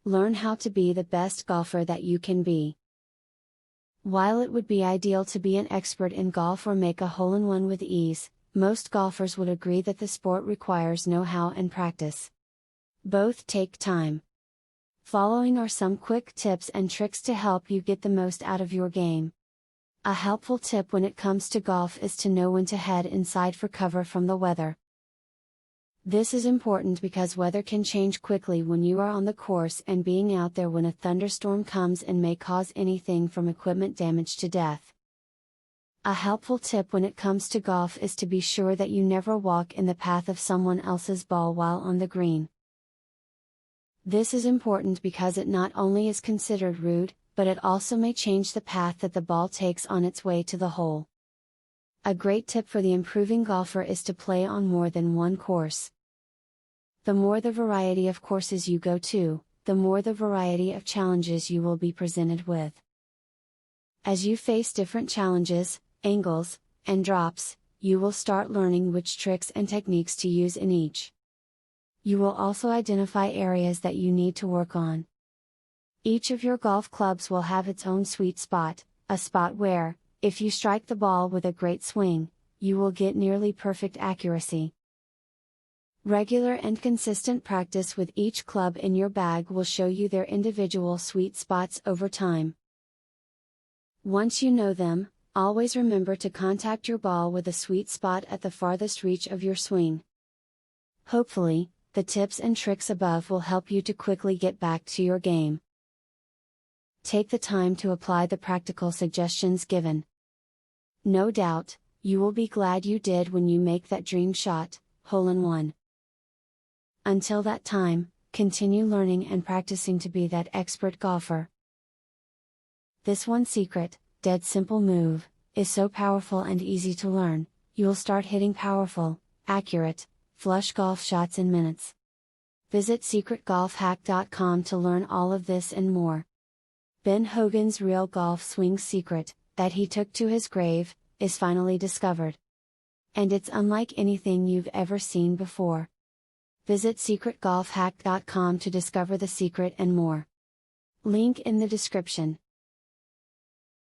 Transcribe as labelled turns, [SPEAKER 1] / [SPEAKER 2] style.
[SPEAKER 1] Learn how to be the best golfer that you can be. While it would be ideal to be an expert in golf or make a hole-in-one with ease, most golfers would agree that the sport requires know-how and practice. Both take time. Following are some quick tips and tricks to help you get the most out of your game. A helpful tip when it comes to golf is to know when to head inside for cover from the weather. This is important because weather can change quickly when you are on the course, and being out there when a thunderstorm comes in may cause anything from equipment damage to death. A helpful tip when it comes to golf is to be sure that you never walk in the path of someone else's ball while on the green. This is important because it not only is considered rude, but it also may change the path that the ball takes on its way to the hole. A great tip for the improving golfer is to play on more than one course. The more the variety of courses you go to, the more the variety of challenges you will be presented with. As you face different challenges, angles, and drops, you will start learning which tricks and techniques to use in each. You will also identify areas that you need to work on. Each of your golf clubs will have its own sweet spot, a spot where, if you strike the ball with a great swing, you will get nearly perfect accuracy. Regular and consistent practice with each club in your bag will show you their individual sweet spots over time. Once you know them, always remember to contact your ball with a sweet spot at the farthest reach of your swing. Hopefully, the tips and tricks above will help you to quickly get back to your game. Take the time to apply the practical suggestions given. No doubt, you will be glad you did when you make that dream shot, hole-in-one. Until that time, continue learning and practicing to be that expert golfer. This one secret, dead simple move, is so powerful and easy to learn, you'll start hitting powerful, accurate, flush golf shots in minutes. Visit secretgolfhack.com to learn all of this and more. Ben Hogan's real golf swing secret, that he took to his grave, is finally discovered. And it's unlike anything you've ever seen before. Visit secretgolfhack.com to discover the secret and more. Link in the description.